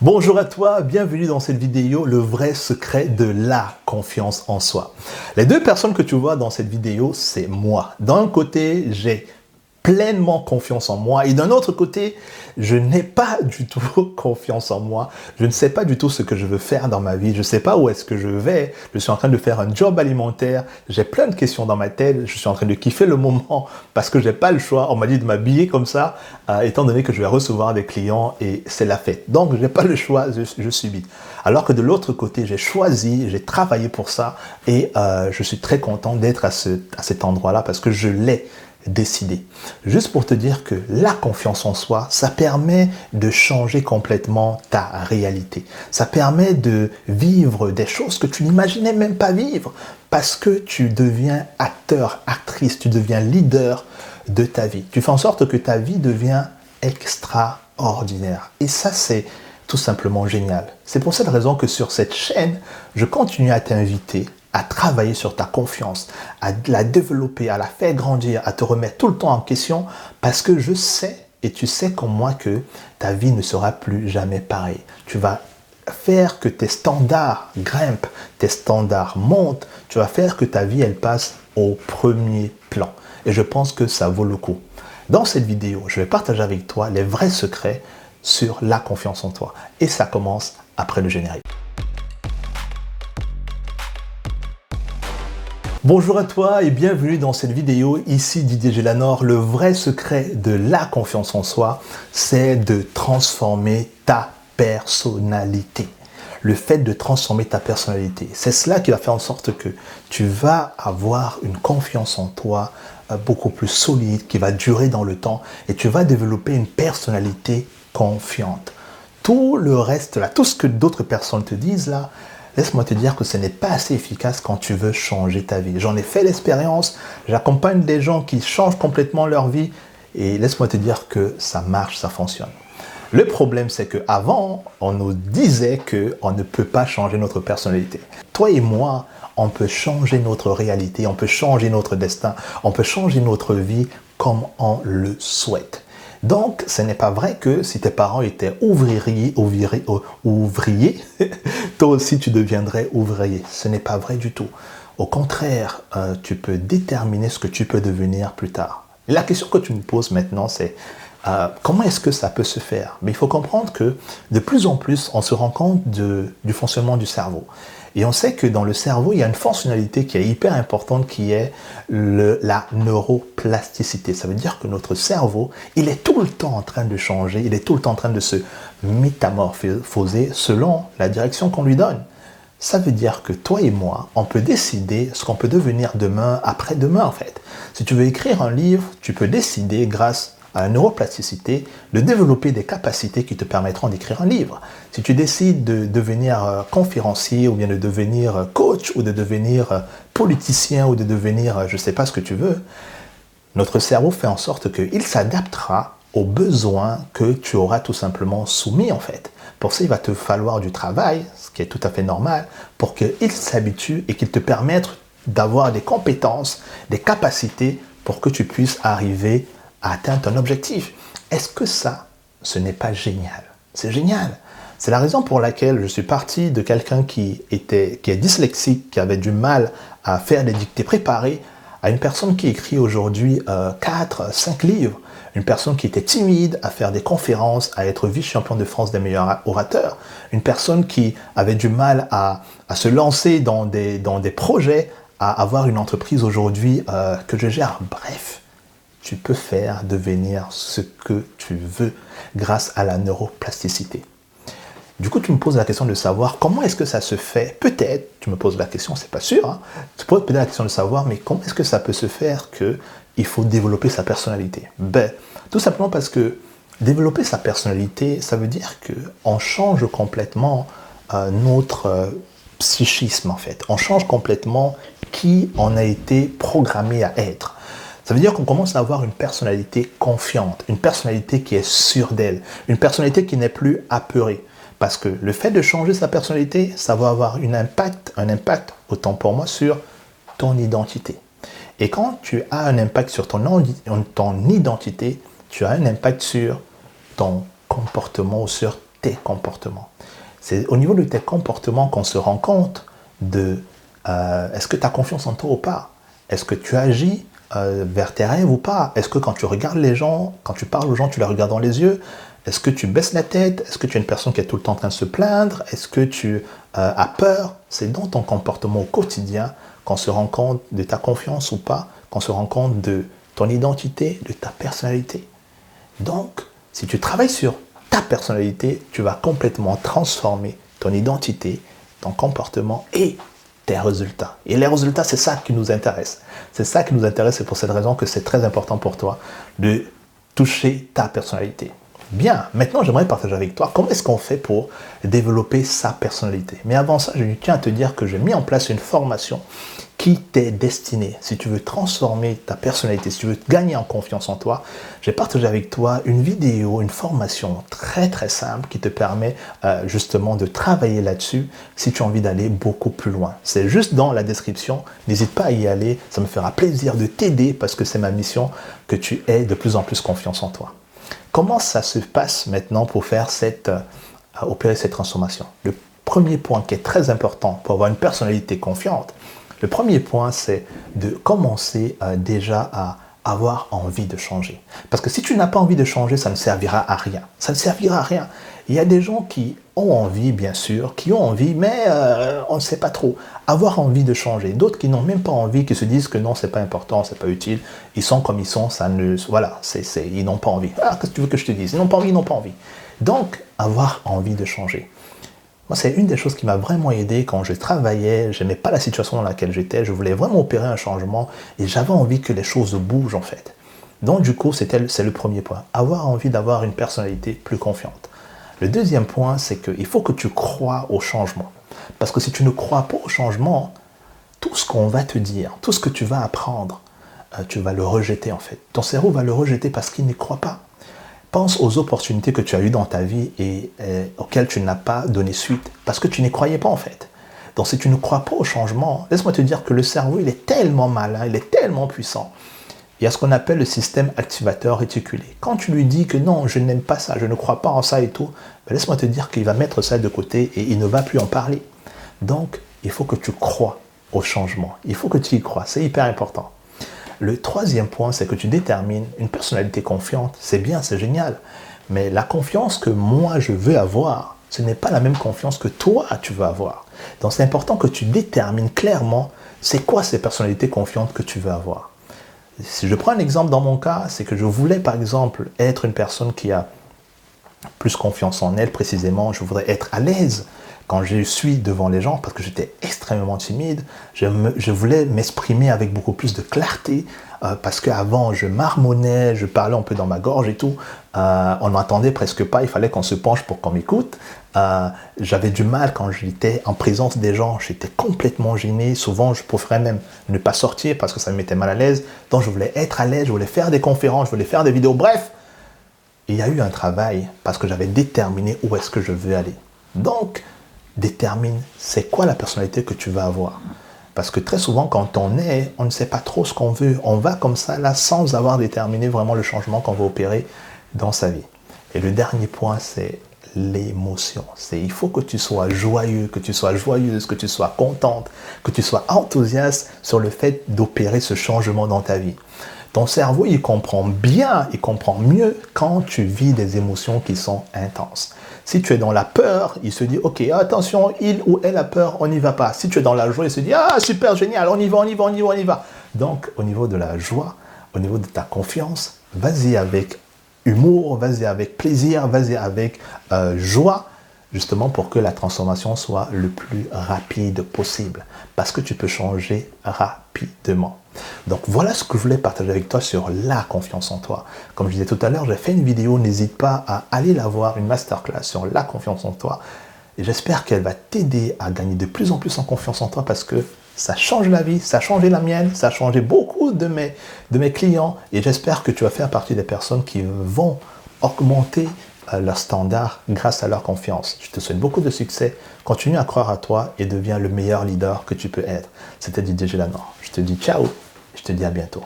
Bonjour à toi, bienvenue dans cette vidéo, le vrai secret de la confiance en soi. Les deux personnes que tu vois dans cette vidéo, c'est moi. D'un côté, j'ai pleinement confiance en moi et d'un autre côté, je n'ai pas du tout confiance en moi. Je ne sais pas du tout ce que je veux faire dans ma vie. Je ne sais pas où est-ce que je vais. Je suis en train de faire un job alimentaire. J'ai plein de questions dans ma tête. Je suis en train de kiffer le moment parce que j'ai pas le choix. On m'a dit de m'habiller comme ça, étant donné que je vais recevoir des clients et c'est la fête. Donc, je n'ai pas le choix. Je subis. Alors que de l'autre côté, j'ai choisi, j'ai travaillé pour ça et je suis très content d'être à cet endroit-là parce que je l'ai décider. Juste pour te dire que la confiance en soi, ça permet de changer complètement ta réalité. Ça permet de vivre des choses que tu n'imaginais même pas vivre parce que tu deviens acteur, actrice, tu deviens leader de ta vie. Tu fais en sorte que ta vie devient extraordinaire. Et ça, c'est tout simplement génial. C'est pour cette raison que sur cette chaîne, je continue à t'inviter à travailler sur ta confiance, à la développer, à la faire grandir, à te remettre tout le temps en question parce que je sais, et tu sais comme moi, que ta vie ne sera plus jamais pareille. Tu vas faire que tes standards grimpent, tes standards montent, tu vas faire que ta vie, elle passe au premier plan. Et je pense que ça vaut le coup. Dans cette vidéo, je vais partager avec toi les vrais secrets sur la confiance en toi. Et ça commence après le générique. Bonjour à toi et bienvenue dans cette vidéo. Ici Didier Gélanor. Le vrai secret de la confiance en soi, c'est de transformer ta personnalité. Le fait de transformer ta personnalité, c'est cela qui va faire en sorte que tu vas avoir une confiance en toi beaucoup plus solide, qui va durer dans le temps et tu vas développer une personnalité confiante. Tout le reste là, tout ce que d'autres personnes te disent là, laisse-moi te dire que ce n'est pas assez efficace quand tu veux changer ta vie. J'en ai fait l'expérience, j'accompagne des gens qui changent complètement leur vie et laisse-moi te dire que ça marche, ça fonctionne. Le problème, c'est qu'avant, on nous disait qu'on ne peut pas changer notre personnalité. Toi et moi, on peut changer notre réalité, on peut changer notre destin, on peut changer notre vie comme on le souhaite. Donc, ce n'est pas vrai que si tes parents étaient ouvriers, toi aussi tu deviendrais ouvrier. Ce n'est pas vrai du tout. Au contraire, tu peux déterminer ce que tu peux devenir plus tard. Et la question que tu me poses maintenant, c'est comment est-ce que ça peut se faire? Mais il faut comprendre que de plus en plus, on se rend compte du fonctionnement du cerveau. Et on sait que dans le cerveau, il y a une fonctionnalité qui est hyper importante qui est la neuroplasticité. Ça veut dire que notre cerveau, il est tout le temps en train de changer, il est tout le temps en train de se métamorphoser selon la direction qu'on lui donne. Ça veut dire que toi et moi, on peut décider ce qu'on peut devenir demain, après-demain en fait. Si tu veux écrire un livre, tu peux décider grâce à la neuroplasticité, de développer des capacités qui te permettront d'écrire un livre. Si tu décides de devenir conférencier ou bien de devenir coach ou de devenir politicien ou de devenir je ne sais pas ce que tu veux, notre cerveau fait en sorte qu'il s'adaptera aux besoins que tu auras tout simplement soumis en fait. Pour ça, il va te falloir du travail, ce qui est tout à fait normal, pour qu'il s'habitue et qu'il te permette d'avoir des compétences, des capacités pour que tu puisses arriver à atteindre ton objectif. Est-ce que ça, ce n'est pas génial? C'est génial. C'est la raison pour laquelle je suis parti de quelqu'un qui est dyslexique, qui avait du mal à faire des dictées préparées, à une personne qui écrit aujourd'hui 4, 5 livres, une personne qui était timide à faire des conférences, à être vice-champion de France des meilleurs orateurs, une personne qui avait du mal à se lancer dans des projets, à avoir une entreprise aujourd'hui que je gère. Bref, tu peux faire devenir ce que tu veux grâce à la neuroplasticité. Du coup, tu me poses la question de savoir comment est-ce que ça se fait. Peut-être, tu me poses la question, c'est pas sûr. Hein. Tu poses peut-être la question de savoir, mais comment est-ce que ça peut se faire qu'il faut développer sa personnalité? Tout simplement parce que développer sa personnalité, ça veut dire qu'on change complètement notre psychisme en fait. On change complètement qui on a été programmé à être. Ça veut dire qu'on commence à avoir une personnalité confiante, une personnalité qui est sûre d'elle, une personnalité qui n'est plus apeurée. Parce que le fait de changer sa personnalité, ça va avoir un impact, autant pour moi, sur ton identité. Et quand tu as un impact sur ton identité, tu as un impact sur ton comportement ou sur tes comportements. C'est au niveau de tes comportements qu'on se rend compte de est-ce que tu as confiance en toi ou pas? Est-ce que tu agis vers tes rêves ou pas? Est-ce que quand tu regardes les gens, quand tu parles aux gens, tu les regardes dans les yeux? Est-ce que tu baisses la tête? Est-ce que tu es une personne qui est tout le temps en train de se plaindre? Est-ce que tu as peur? C'est dans ton comportement au quotidien qu'on se rend compte de ta confiance ou pas, qu'on se rend compte de ton identité, de ta personnalité. Donc, si tu travailles sur ta personnalité, tu vas complètement transformer ton identité, ton comportement et tes résultats. Et les résultats, c'est ça qui nous intéresse. C'est ça qui nous intéresse, c'est pour cette raison que c'est très important pour toi de toucher ta personnalité. Bien, maintenant j'aimerais partager avec toi comment est-ce qu'on fait pour développer sa personnalité. Mais avant ça, je tiens à te dire que j'ai mis en place une formation qui t'est destinée. Si tu veux transformer ta personnalité, si tu veux gagner en confiance en toi, j'ai partagé avec toi une vidéo, une formation très très simple qui te permet justement de travailler là-dessus si tu as envie d'aller beaucoup plus loin. C'est juste dans la description, n'hésite pas à y aller, ça me fera plaisir de t'aider parce que c'est ma mission que tu aies de plus en plus confiance en toi. Comment ça se passe maintenant pour faire opérer cette transformation? Le premier point qui est très important pour avoir une personnalité confiante, le premier point, c'est de commencer déjà à avoir envie de changer. Parce que si tu n'as pas envie de changer, ça ne servira à rien. Ça ne servira à rien. Il y a des gens qui ont envie, bien sûr, qui ont envie, mais on ne sait pas trop. Avoir envie de changer. D'autres qui n'ont même pas envie, qui se disent que non, c'est pas important, c'est pas utile. Ils sont comme ils sont, ça ne... Voilà, ils n'ont pas envie. Ah, qu'est-ce que tu veux que je te dise? Ils n'ont pas envie, ils n'ont pas envie. Donc, avoir envie de changer. Moi, c'est une des choses qui m'a vraiment aidé quand je travaillais, je n'aimais pas la situation dans laquelle j'étais, je voulais vraiment opérer un changement et j'avais envie que les choses bougent en fait. Donc du coup, c'est le premier point, avoir envie d'avoir une personnalité plus confiante. Le deuxième point, c'est qu'il faut que tu crois au changement. Parce que si tu ne crois pas au changement, tout ce qu'on va te dire, tout ce que tu vas apprendre, tu vas le rejeter en fait. Ton cerveau va le rejeter parce qu'il n'y croit pas. Pense aux opportunités que tu as eues dans ta vie et auxquelles tu n'as pas donné suite parce que tu n'y croyais pas en fait. Donc si tu ne crois pas au changement, laisse-moi te dire que le cerveau, il est tellement malin, il est tellement puissant. Il y a ce qu'on appelle le système activateur réticulé. Quand tu lui dis que non, je n'aime pas ça, je ne crois pas en ça et tout, ben laisse-moi te dire qu'il va mettre ça de côté et il ne va plus en parler. Donc, il faut que tu crois au changement. Il faut que tu y crois. C'est hyper important. Le troisième point, c'est que tu détermines une personnalité confiante. C'est bien, c'est génial. Mais la confiance que moi, je veux avoir, ce n'est pas la même confiance que toi, tu veux avoir. Donc, c'est important que tu détermines clairement c'est quoi ces personnalités confiantes que tu veux avoir. Si je prends un exemple dans mon cas, c'est que je voulais, par exemple, être une personne qui a plus confiance en elle, précisément. Je voudrais être à l'aise quand je suis devant les gens, parce que j'étais extrêmement timide, je voulais m'exprimer avec beaucoup plus de clarté, parce qu'avant, je marmonnais, je parlais un peu dans ma gorge et tout, on n'entendait presque pas, il fallait qu'on se penche pour qu'on m'écoute. J'avais du mal quand j'étais en présence des gens, j'étais complètement gêné, souvent je préférais même ne pas sortir parce que ça me mettait mal à l'aise, donc je voulais être à l'aise, je voulais faire des conférences, je voulais faire des vidéos, bref, il y a eu un travail parce que j'avais déterminé où est-ce que je veux aller. Donc, détermine c'est quoi la personnalité que tu vas avoir. Parce que très souvent, quand on ne sait pas trop ce qu'on veut. On va comme ça, là, sans avoir déterminé vraiment le changement qu'on va opérer dans sa vie. Et le dernier point, c'est l'émotion. Il faut que tu sois joyeux, que tu sois joyeuse, que tu sois contente, que tu sois enthousiaste sur le fait d'opérer ce changement dans ta vie. Ton cerveau, il comprend bien, il comprend mieux quand tu vis des émotions qui sont intenses. Si tu es dans la peur, il se dit, ok, attention, il ou elle a peur, on n'y va pas. Si tu es dans la joie, il se dit, ah, super, génial, on y va, on y va, on y va, on y va. Donc, au niveau de la joie, au niveau de ta confiance, vas-y avec humour, vas-y avec plaisir, vas-y avec joie, justement pour que la transformation soit le plus rapide possible. Parce que tu peux changer rapidement. Donc voilà ce que je voulais partager avec toi sur la confiance en toi. Comme je disais tout à l'heure, j'ai fait une vidéo, n'hésite pas à aller la voir, une masterclass sur la confiance en toi. Et j'espère qu'elle va t'aider à gagner de plus en plus en confiance en toi parce que ça change la vie, ça a changé la mienne, ça a changé beaucoup de mes clients. Et j'espère que tu vas faire partie des personnes qui vont augmenter leur standard grâce à leur confiance. Je te souhaite beaucoup de succès. Continue à croire à toi et deviens le meilleur leader que tu peux être. C'était Didier Gélanor. Je te dis ciao. Je te dis à bientôt.